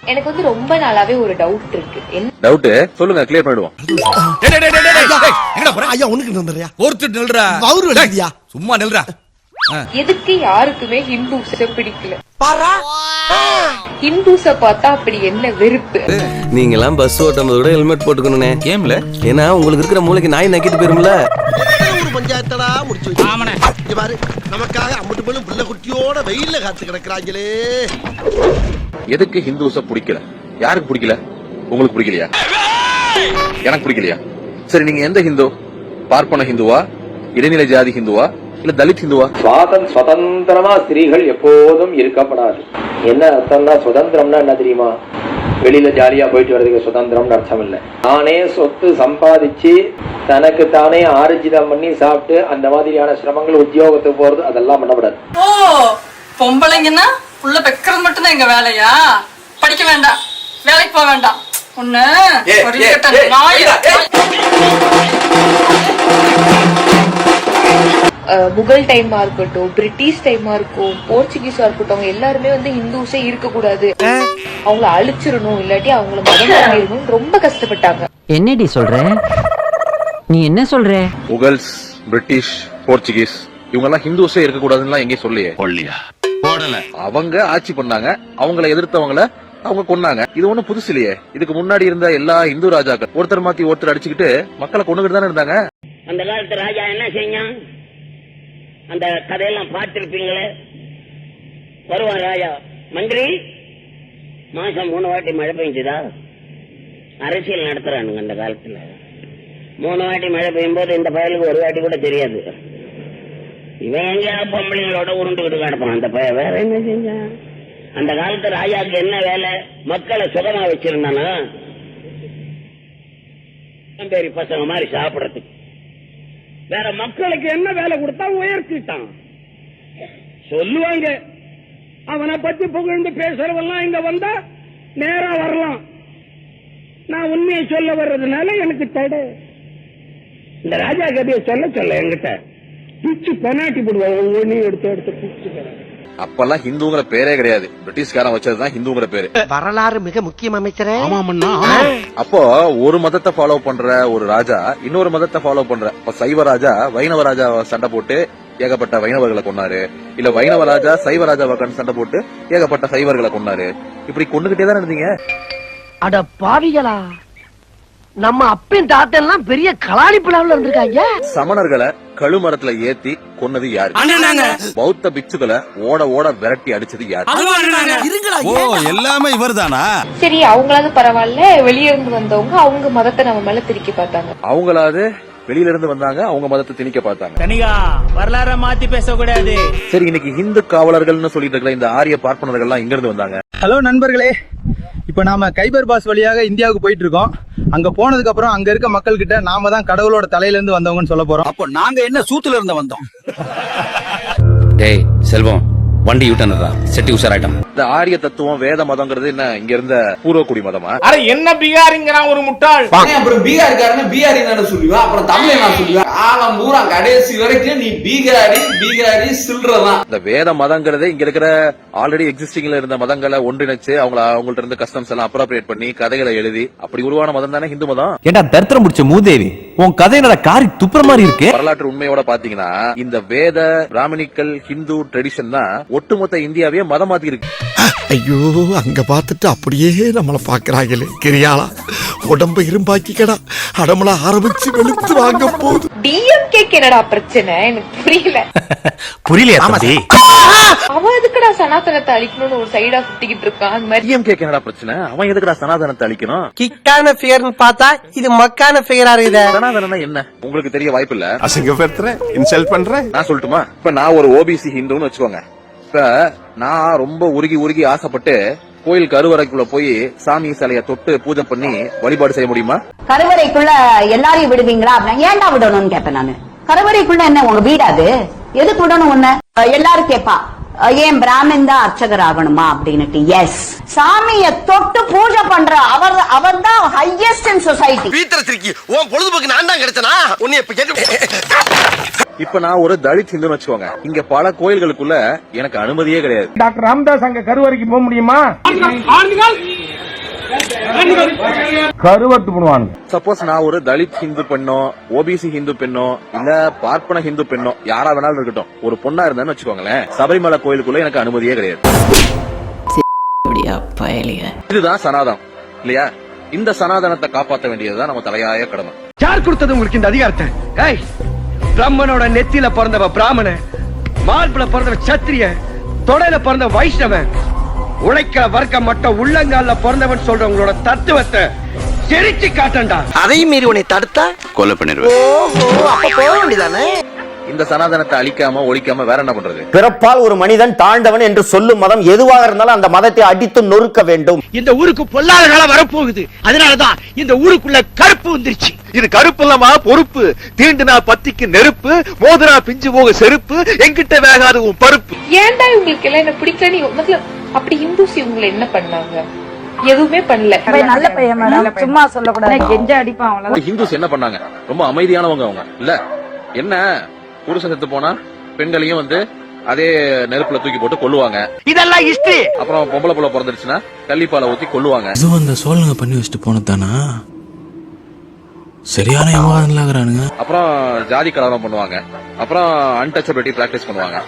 எனக்கு வந்து ரொம்ப நாளாவே ஒரு டவுட் இருக்கு. என்ன டவுட் சொல்லுங்க, கிளியர் பண்ணிடுவோம். எங்கடா போற? ஐயா உனக்கு நில்றயா? ஒருத்தர் நில்றா. வவுறு வலிக்குதியா? சும்மா நில்றா. எதுக்கு யாருக்குமே ஹிந்துஸ பிடிக்கல? ஹிந்துஸ பார்த்தா அப்படி என்ன வெறுப்பு? நீங்க எல்லாம் பஸ் ஓட்டும் போது கூட ஹெல்மெட் போட்டுக்கணும்னே. கேம்ல ஏன்னா உங்களுக்கு இருக்கிற மூளைக்கு நாய் நக்கிட்டு போயிரும்ல. ஒரு பஞ்சாயத்தடா முடிச்சு வச்சு. ஆமாண்ணே. இங்க பாரு, நமக்காக அம்பட்டு போலும் புள்ள குட்டியோட வெயில்ல காத்து கிடக்குறாங்களே. எதுக்கு ஹிந்துஸ பிடிக்கல? யாருக்கு பிடிக்கல? உங்களுக்கு பிடிக்கலையா? எனக்கு பிடிக்கலையா? சரி, நீங்க எந்த ஹிந்து? பார்ப்பன ஹிந்துவா, இடைநிலை ஜாதி ஹிந்துவா, இல்ல தலித் ஹிந்துவா? சுதந்திரமா ஸ்திரீகள் எப்போதும் இருக்கப்படாது. என்ன அர்த்தம்னா, சுதந்திரம்னா என்ன தெரியுமா? வெளியில ஜாலியா போயிட்டு வர்றதுக்கு சுதந்திரம்னு அர்த்தம் இல்ல. தானே சொத்து சம்பாதிச்சு தனக்கு தானே ஆர்ஜிதம் பண்ணி சாப்பிட்டு அந்த மாதிரியான சிரமங்கள், உத்தியோகத்துக்கு போறது, அதெல்லாம் பண்ணப்படாது. ஓ, பொம்பளைங்கன்னா உள்ள பெக்கிறது மட்டும்தான் எங்க வேலையா? படிக்க வேண்டாம், வேலைக்கு போக வேண்டாம். ஒண்ணு முகல் டைமா இருக்கட்டும், பிரிட்டிஷ் டைமா இருக்கும், போர்ச்சுகீஸா இருக்கட்டும், அவங்க எல்லாருமே வந்து ஹிந்துஸே இருக்க கூடாது, அவங்கள அழிச்சிடணும், இல்லாட்டி அவங்கள மதம் மாறிடணும் ரொம்ப கஷ்டப்பட்டாங்க. என்னடி சொல்ற? நீ என்ன சொல்ற? முகல்ஸ், பிரிட்டிஷ், போர்ச்சுகீஸ் இவங்க எல்லாம் ஹிந்துஸே இருக்க கூடாதுன்னு எங்கேயும் சொல்லியே. அவங்க ஆட்சி பண்ணாங்க, அவங்களை எதிர்த்தவங்கள அவங்க கொன்னாங்க. இது ஒண்ணும் புதுசு இல்லையே. இதுக்கு முன்னாடி இருந்த எல்லா இந்து ராஜாக்கள் ஒருத்தர் மாத்தி ஒருத்தர் அடிச்சுக்கிட்டு மக்களை கொண்டுகிட்டு தானே இருந்தாங்க. அந்த காலத்து ராஜா என்ன செஞ்சான்? அந்த கதையெல்லாம் பார்த்திருப்பீங்களே. வருவான் ராஜா, மந்திரி மாசம் 3 வாட்டி மழை பெய்ஞ்சுதா? அரசியல் நடத்துறானுங்க அந்த காலத்துல. 3 வாட்டி மழை பெய்யும் போது இந்த பயலுக்கு ஒரு வாட்டி கூட தெரியாது. இவன் எங்கேயா பொம்பளைங்களோட உருண்டுகிட்டு கிடப்பான் அந்த பையன். வேற என்ன செஞ்சான்? அந்த காலத்து ராஜாக்கு என்ன வேலை? மக்களை சுகமா வச்சிருந்தானா? பேரி பசங்க மாதிரி சாப்பிடறதுக்கு. வேற மக்களுக்கு என்ன வேலை கொடுத்தா? உயர்த்திட்டான். சொல்லுவாங்க, அவனை பத்தி புகழ்ந்து பேசுறவெல்லாம் இங்க வந்தா நேரா வரலாம். நான் உண்மையை சொல்ல வர்றதுனால எனக்கு தடை. இந்த ராஜா கதையை சொல்ல என்கிட்ட பிச்சு பெனாட்டி போடுவாங்க. ஒவ்வொன்னையும் எடுத்து பிடிச்சு. அப்பெல்லாம் ஹிந்துங்கிற பேரே கிடையாது, பிரிட்டிஷ்காரன் வச்சதுதான் ஹிந்துங்கிற பேரு. வரலாறு மிக முக்கியம் அமைச்சரே. அப்போ ஒரு மதத்தை ஃபாலோ பண்ற ஒரு ராஜா இன்னொரு மதத்தை ஃபாலோ பண்ற சைவ ராஜா வைணவ ராஜா சண்டை போட்டு ஏகப்பட்ட வைணவர்களை கொன்னாரு, இல்ல வைணவ ராஜா சைவ ராஜாவை சண்டை போட்டு ஏகப்பட்ட சைவர்களை கொன்னாரு. இப்படி கொண்டுகிட்டே தான் இருந்தீங்க. அட பாவிகளா, நம்ம அப்பன் தாத்தெல்லாம் பெரிய கலாணி பிளாவுல இருந்திருக்காங்க. சமணர்களை கழுமரத்துல ஏத்தி கொன்னது யாரு? பௌத்த பிட்சுகளை ஓட ஓட விரட்டி அடிச்சது யாரு? எல்லாமே இவர்தானா? சரி, அவங்களாவது பரவாயில்ல, வெளியே இருந்து வந்தவங்க அவங்க மதத்தை நம்ம மேல திருக்கி பார்த்தாங்க. அவங்களாவது வெளியில இருந்து வந்தாங்க, அவங்க மதத்தை திணிக்க பார்த்தாங்க. தனிகா வரலாற மாத்தி பேசக்கூடாது. சரி, இன்னைக்கு இந்து காவலர்கள்னு சொல்லிட்டு இருக்கிற இந்த ஆரிய பார்ப்பனர்கள் எல்லாம் இங்க இருந்து வந்தாங்க. ஹலோ நண்பர்களே, இப்ப நாம கைபர் பாஸ் வழியாக இந்தியாவுக்கு போயிட்டு இருக்கோம். அங்க போனதுக்கு அப்புறம் அங்க இருக்க மக்கள் கிட்ட நாம தான் கடவுளோட தலையில இருந்து வந்தவங்கன்னு சொல்ல போறோம். அப்போ நாங்க என்ன சூத்துல இருந்து வந்தோம்? டேய் செல்வம், வண்டி யூட்டர்னரா, செட்டி உஷாராயிட்டம். இந்த ஆரிய தத்துவம் வேத மதம்ங்கிறது என்ன இங்க இருந்த பூர்வக்குடி மதமா? அட என்ன பீகாரிங்கிறான் ஒரு முட்டாள். அப்புறம் பீகாரிக்காரன பீகாரி என்ன சொல்லுவா? அப்புறம் தமிழ் என்ன சொல்லுவா? ஆலம் பூரா கடைசி வரைக்கும் நீ பீகாரி சில்றதான். இந்த வேத மதங்கிறதே இங்க இருக்கிற ஆல்ரெடி எக்ஸிஸ்டிங்ல இருந்த மதங்களை ஒன்றிணைச்சு அவங்கள்ட்ட இருந்து கஸ்டம்ஸ் எல்லாம் அப்ரோப்ரியேட் பண்ணி கதைகளை எழுதி அப்படி உருவான மதம் தானே ஹிந்து மதம். ஏண்டா தரித்திரம் முடிச்ச மூதேவி, உன் கதை என்னடா காரி துப்புற மாதிரி இருக்கு. வரலாற்று உண்மையோட பாத்தீங்கன்னா இந்த வேத பிராமணிக்கல் ஹிந்து ட்ரெடிஷன் தான் ஒட்டுமொத்த இந்தியாவே மதம் மாத்தி இருக்கு. ஐயோ, அங்க பார்த்துட்டு அப்படியே நம்மள பாக்குறாங்களே. கிரியாளா உடம்ப இரும்பாக்கிக்கடா, அடமலா ஆரம்பிச்சு வெளுத்து வாங்க போகுது. டிஎம்கே என்னடா பிரச்சனை? எனக்கு புரியல. அவன் எதுக்குடா சனாதனத்தை அழிக்கணும்னு ஒரு சைடா சுத்திக்கிட்டு இருக்கான். அந்த மாதிரி டிஎம்கே என்னடா பிரச்சனை? அவன் எதுக்குடா சனாதனத்தை அழிக்கணும்? கிக்கான ஃபிகர்னு பார்த்தா இது மக்கான ஃபிகரா இருக்குது. சனாதனம் என்ன உங்களுக்கு தெரிய வாய்ப்பு இல்ல. அசிங்கப்படுத்துறேன், இன்சல்ட் பண்றேன். நான் சொல்லட்டுமா? இப்ப நான் ஒரு ஓபிசி ஹிந்துன்னு வச்சுக்கோங்க. இப்ப நான் ரொம்ப உருகி ஆசைப்பட்டு கோயில் கருவறைக்குள்ள போய் சாமி சிலைய தொட்டு பூஜை பண்ணி வழிபாடு செய்ய முடியுமா? கருவறைக்குள்ள எல்லாரையும் விடுவீங்களா? ஏன்டா விடணும்னு கேட்பேன் நானு. கருவறைக்குள்ள என்ன உங்க வீடாது? எதுக்கு விடணும்? ஒண்ணு எல்லாரும் கேட்பா, ஏன் பிராமின் தான் அர்ச்சகர் ஆகணுமா அப்படின்னுட்டு. எஸ், சாமிய தொட்டு பூஜை பண்ற அவர் தான் ஹையஸ்ட் இன் சொசைட்டி. வீத்திரத்திற்கு உன் பொழுதுபோக்கு நான் தான் கிடைச்சனா உன்னை இப்ப இப்ப நான் ஒரு தலித் ஹிந்துன்னு வச்சுக்கோங்க. இங்க பல கோயில்களுக்குள்ள எனக்கு அனுமதியே கிடையாது. டாக்டர் ராமதாஸ் அங்க கருவறைக்கு போக முடியுமா? கருவத்து பண்ணுவாங்க. சப்போஸ் நான் ஒரு தலித் ஹிந்து பெண்ணோ, ஓபிசி ஹிந்து பெண்ணோ, இல்ல பார்ப்பன ஹிந்து பெண்ணோ, யாரா வேணாலும் இருக்கட்டும், ஒரு பொண்ணா இருந்தான்னு வச்சுக்கோங்களேன், சபரிமலை கோயிலுக்குள்ள எனக்கு அனுமதியே கிடையாது. இதுதான் சனாதனம் இல்லையா? இந்த சனாதனத்தை காப்பாற்ற வேண்டியதுதான் நம்ம தலையாய கடமை. யார் கொடுத்தது உங்களுக்கு இந்த அதிகாரத்தை? ஏய், பிரம்மனோட நெத்தியில பிறந்தவ பிராமண, மார்புல பிறந்தவ சத்திரிய, தொடையில பிறந்த வைஷ்ணவன், உழைக்கிற வர்க்கம் மட்டும் உள்ளங்கால பிறந்தவன் சொல்ற உங்களோட தத்துவத்தை சிரிச்சு காட்டண்டா. அதையும் மீறி உன்னை தடுத்தா கொலை பண்ணிடுவேன். ஓஹோ, அப்ப போக வேண்டியதானே. இந்த சனாதனத்தை அழிக்காம ஒழிக்காம வேற என்ன பண்றது? பிறப்பால் ஒரு மனிதன் தாழ்ந்தவன் என்று சொல்லும் மதம் எதுவாக இருந்தாலும் அந்த மதத்தை அடித்து நொறுக்க வேண்டும். இந்த ஊருக்கு பொல்லாத காலம் வரப்போகுது. அதனாலதான் இந்த ஊருக்குள்ள கருப்பு வந்துருச்சு. இது கருப்பு இல்லாம பொறுப்பு. தீண்டுனா பத்திக்கு நெருப்பு, மோதிரா பிஞ்சு போக செருப்பு, எங்கிட்ட வேகாது உன் பருப்பு. ஏன்டா இவங்களுக்கு எல்லாம் என்ன பிடிக்கல? அப்படி ஹிந்துஸ் இவங்களை என்ன பண்ணாங்க? எதுவுமே பண்ணல. நல்ல பையன் மேடம், சும்மா சொல்லக்கூடாது. கெஞ்ச அடிப்பான் அவ்வளவுதான். ஹிந்துஸ் என்ன பண்ணாங்க? ரொம்ப அமைதியானவங்க அவங்க இல்ல. என்ன புருஷன் செத்து போனா பெண்களையும் வந்து அதே நெருப்புல தூக்கி போட்டு கொல்லுவாங்க. இதெல்லாம் ஹிஸ்டரி. அப்புறம் பொம்பளை புள்ள பிறந்துருச்சுன்னா கள்ளிப்பாலை ஊத்தி கொல்லுவாங்க. அந்த சோழங்க பண்ணி வச்சுட்டு போனதானா? சரியான ஏமாறானுங்க. அப்புறம் ஜாதி கலவரம் பண்ணுவாங்க. அப்புறம் அன்டச்சபிலிட்டி பிராக்டிஸ் பண்ணுவாங்க.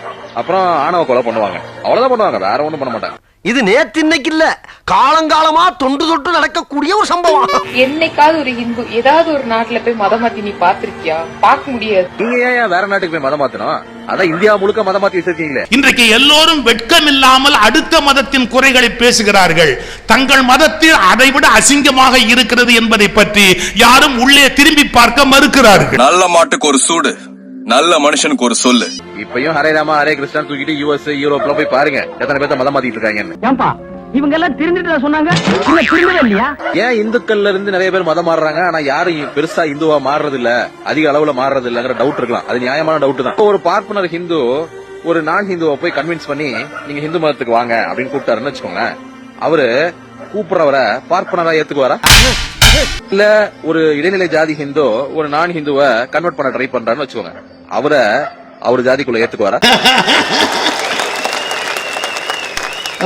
அப்புறம் ஆணவ கொலை பண்ணுவாங்க. அவ்வளவுதான் பண்ணுவாங்க, வேற ஒண்ணும் பண்ண மாட்டாங்க. இது நேத்து இன்னைக்கு இல்ல, காலங்காலமா தொண்டு தொட்டு நடக்கக்கூடிய ஒரு சம்பவம். என்னைக்காவது ஒரு ஹிந்து ஏதாவது ஒரு நாட்டுல போய் மதம் மாத்தி நீ பாத்திருக்கியா? பார்க்க முடியாது. நீங்க ஏன் வேற நாட்டுக்கு போய் மதம் மாத்தணும்? அதான் இந்தியா முழுக்க மதம் மாத்தி வச்சிருக்கீங்களே. இன்றைக்கு எல்லோரும் வெட்கம் இல்லாமல் அடுத்த மதத்தின் குறைகளை பேசுகிறார்கள். தங்கள் மதத்தில் அதைவிட அசிங்கமாக இருக்கிறது என்பதை பற்றி யாரும் உள்ளே திரும்பி பார்க்க மறுக்கிறார்கள். நல்ல மாட்டுக்கு ஒரு சூடு, நல்ல மனுஷனுக்கு ஒரு சொல்லு. இப்பயும் ஹரே ராமா ஹரே கிருஷ்ணன் தூக்கிட்டு யூஎஸ் யூரோப்ல போய் பாருங்க எத்தனை பேர்த்த மதம் மாத்திட்டு இருக்காங்கன்னு. ஏன்பா இவங்க எல்லாம் திருந்துட்டு சொன்னாங்க, இல்ல திருந்தவே இல்லையா? ஏன் இந்துக்கள்ல இருந்து நிறைய பேர் மதம் மாறுறாங்க, ஆனா யாரும் பெருசா இந்துவா மாறுறது இல்ல, அதிக அளவுல மாறுறது இல்லங்கிற டவுட் இருக்கலாம். அது நியாயமான டவுட் தான். ஒரு பார்ப்பனர் ஹிந்து ஒரு நான் ஹிந்துவை போய் கன்வின்ஸ் பண்ணி நீங்க ஹிந்து மதத்துக்கு வாங்க அப்படின்னு கூப்பிட்டாருன்னு வச்சுக்கோங்க, அவரு கூப்பிடுறவரை பார்ப்பனரா ஏத்துக்குவாரா? இல்ல ஒரு இடைநிலை ஜாதி ஹிந்து ஒரு நான் ஹிந்துவை கன்வெர்ட் பண்ண ட்ரை பண்றாருன்னு வச்சுக்கோங்க, அவரு ஜாதிக்குள்ள ஏத்துக்குவாரா?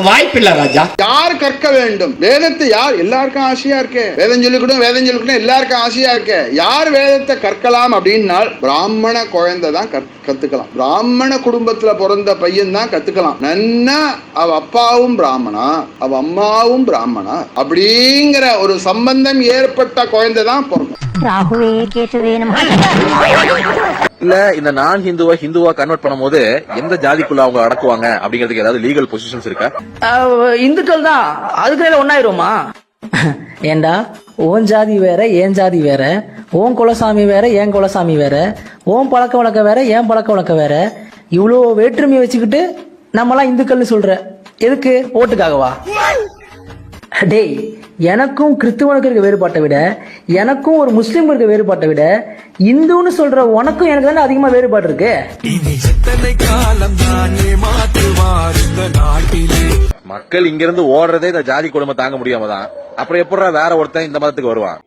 வாய்ப்பில்ல ராஜா. யார் கற்க வேண்டும் வேதத்தை? யார்? எல்லாருக்கும் ஆசையா இருக்கு வேதம் சொல்லிக்கணும் எல்லாருக்கும் ஆசையா இருக்கு. யார் வேதத்தை கற்கலாம் அப்படின்னா பிராமண குழந்தை தான் கத்துக்கலாம். பிராமண குடும்பத்துல பிறந்த பையன் தான் கத்துக்கலாம். நன்னா அவ அப்பாவும் பிராமணா, அவ அம்மாவும் பிராமணா அப்படிங்கிற ஒரு சம்பந்தம் ஏற்பட்ட குழந்தை தான் பிறக்கும். இல்ல இந்த நான் ஹிந்துவா கன்வெர்ட் பண்ணும்போது எந்த ஜாதிக்குள்ள அவங்க அடக்குவாங்க அப்படிங்கிறதுக்கு ஏதாவது லீகல் பொசிஷன்ஸ் இருக்கா? இந்துக்கள் தான் அதுக்கு ஒன்னாயிருமா? ஏண்டா ஓன் ஜாதி வேற ஏன் ஜாதி வேற, ஓன் குலசாமி வேற ஏன் குலசாமி வேற, ஓன் பழக்க வழக்கம் வேற ஏன் பழக்க வழக்கம் வேற, இவ்வளோ வேற்றுமையை வச்சுக்கிட்டு நம்மளாம் இந்துக்கள்னு சொல்ற எதுக்கு? ஓட்டுக்காகவா? டேய், எனக்கும் கிறிஸ்துவனுக்கு இருக்க வேறுபாட்டை விட, எனக்கும் ஒரு முஸ்லீம் இருக்க வேறுபாட்டை விட, இந்துன்னு சொல்ற உனக்கும் எனக்கு தானே அதிகமா வேறுபாடு இருக்கு. மக்கள் இங்க இருந்து ஓடுறதே இந்த ஜாதி கொடுமை தாங்க முடியாம தான். அப்புறம் எப்படா வேற ஒருத்தன் இந்த மதத்துக்கு வருவான்?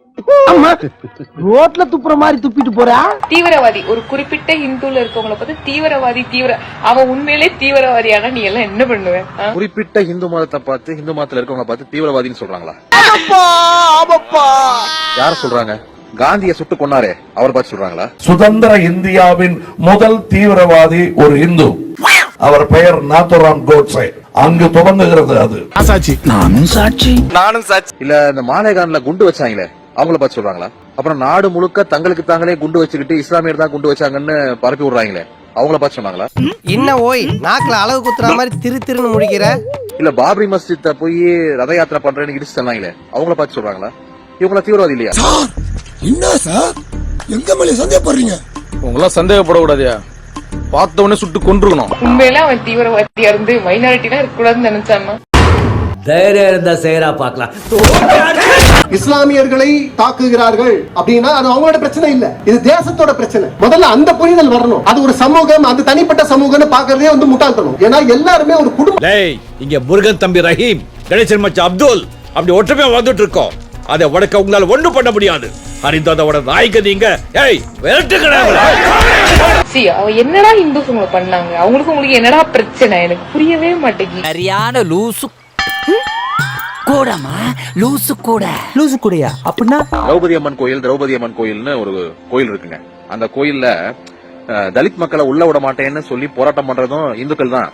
ரோட்ல துப்புற மாதிரி துப்பிட்டு போறா. தீவிரவாதி ஒரு குறிப்பிட்ட ஹிந்துல இருக்கவங்களை பார்த்து அவன் உண்மையிலே தீவிரவாதியானா நீ எல்லாம் என்ன பண்ணுவ? குறிப்பிட்ட ஹிந்து மதத்தை பார்த்து ஹிந்து மதத்துல இருக்கவங்களை பார்த்து தீவிரவாதின்னு சொல்றாங்களா? யார் சொல்றாங்க? காந்திய சுட்டு கொன்னாரே அவர் பார்த்து சொல்றாங்களா? சுதந்திர இந்தியாவின் முதல் தீவிரவாதி ஒரு இந்து, அவர் பெயர் நாத்துராம் கோட்சே. அங்கு துவங்குகிறது அது. நானும் சாட்சி. இல்ல இந்த மாலேகான்ல குண்டு வச்சாங்களே அவங்கள பார்த்து சொல்றாங்களா? அப்புறம் நாடு முழுக்க தங்களுக்கு தாங்களே குண்டு வச்சுக்கிட்டு இஸ்லாமியர் தான் குண்டு வச்சாங்கன்னு பரப்பி விடுறாங்களே அவங்கள பார்த்து சொன்னாங்களா? இன்ன ஓய் நாக்குல அளவு குத்துற மாதிரி திருன்னு முடிக்கிற. இல்ல பாபரி மஸ்ஜித போய் ரத யாத்திரை பண்றேன்னு இடிச்சு சொன்னாங்களே அவங்கள பார்த்து சொல்றாங்களா? இவங்கள தீவிரவாதி இல்லையா? என்ன சார் எங்க மேல சந்தேகப்படுறீங்க? உங்களாம் சந்தேகப்படக்கூடாதியா, பார்த்த உடனே சுட்டு கொன்றுக்கணும். உண்மையில அவன் தீவிரவாதியா இருந்து மைனாரிட்டினா இருக்க கூடாதுன்னு நினைச்சானா? தைரியம் இருந்தா செய்யறா பாக்கலாம். இஸ்லாமியர்களை தாக்குகிறார்கள் அப்படின்னா அது அவங்களோட பிரச்சனை இல்ல, இது தேசத்தோட பிரச்சனை. முதல்ல அந்த புரிதல் வரணும். அது ஒரு சமூகம், அது தனிப்பட்ட சமூகம்னு பாக்குறதே வந்து முட்டாள்தனம். ஏன்னா எல்லாருமே ஒரு குடும்பம். இங்க முருகன் தம்பி ரஹீம், கணேசன் மச்சான் அப்துல் அப்படி ஒற்றுமையா வந்துட்டு இருக்கோம். அதை உடக்க உங்களால ஒண்ணும் பண்ண முடியாது. அறிந்ததோட நாய்க்கு நீங்க என்னடா இந்துஸ் உங்களை பண்ணாங்க, அவங்களுக்கு உங்களுக்கு என்னடா பிரச்சனை எனக்கு புரியவே மாட்டேங்குது. சரியான லூசு கூடமா, லூசு கூடையா அப்படின்னா? திரௌபதி அம்மன் கோயில்னு ஒரு கோயில் இருக்குங்க. அந்த கோயில்ல தலித் மக்களை உள்ள விட மாட்டேன்னு சொல்லி போராட்டம் பண்றதும் இந்துக்கள் தான்.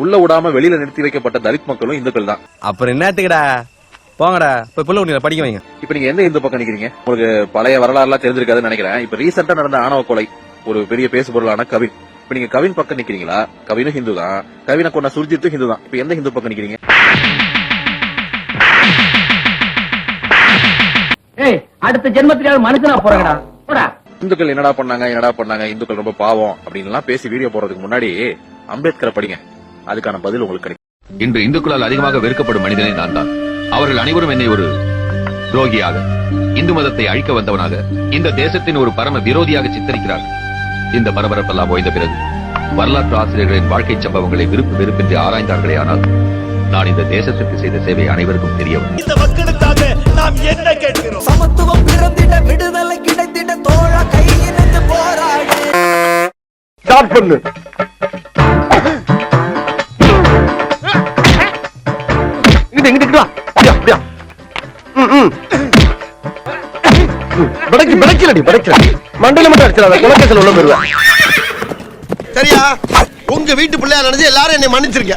உள்ள விடாம வெளியில நிறுத்தி வைக்கப்பட்ட தலித் மக்களும் இந்துக்கள் தான். அப்புறம் என்னத்துக்குடா, போங்கடா போய் புள்ள உன்னை படிக்க வைங்க. இப்ப நீங்க எந்த இந்து பக்கம் நிக்கிறீங்க? உங்களுக்கு பழைய வரலாறுலாம் தெரிஞ்சிருக்காதுன்னு நினைக்கிறேன். இப்ப ரீசெண்டா நடந்த ஆணவ கொலை ஒரு பெரிய பேசு பொருளான கவின். இப்ப நீங்க கவின் பக்கம் நிக்கிறீங்களா? கவினும் ஹிந்து தான், கவினை கொண்ட சுர்ஜித்தும் ஹிந்து தான். இப்ப எந்த ஹிந்து பக்கம் நிக்கிறீங்க? அடுத்த ஜென்மத்தில மனுஷனா போறங்கடா. இந்துக்கள் என்னடா பண்ணாங்க, இந்துக்கள் ரொம்ப பாவம் அப்படின்னு எல்லாம் பேசி வீடியோ போறதுக்கு முன்னாடி அம்பேத்கரை படிங்க, அதுக்கான பதில் உங்களுக்கு கிடைக்கும். இன்று இந்துக்களால் அதிகமாக வெறுக்கப்படும் மனிதனே நான் தான். அவர்கள் அனைவரும் என்னை ஒரு துரோகியாக, இந்து மதத்தை அழிக்க வந்தவனாக, இந்த தேசத்தின் ஒரு பரம விரோதியாக சித்தரிக்கிறார்கள். இந்த பரபரப்பெல்லாம் ஓய்ந்த பிறகு வரலாற்று ஆசிரியர்களின் வாழ்க்கை சம்பவங்களை விருப்பு வெறுப்பின்றி ஆராய்ந்தார்களே ஆனால் நான் இந்த தேசத்திற்கு செய்த சேவை அனைவருக்கும் தெரியவரும். இந்த மக்களுக்காக நாம் என்ன கேட்கிறோம்? சமத்துவம் பிறந்திட, விடுதலை கிடைத்திட, தோழா கையிலிருந்து போராடு. ஸ்டார்ட் பண்ணு. இங்கிட்டு வா. அப்படியா படைக்கல மண்டல மட்டும் அடிச்சிடாத, குலக்கேசல் உள்ள போயிருவேன். சரியா? உங்க வீட்டு பிள்ளையா நினைச்சு எல்லாரும் என்னை மன்னிச்சிருக்க.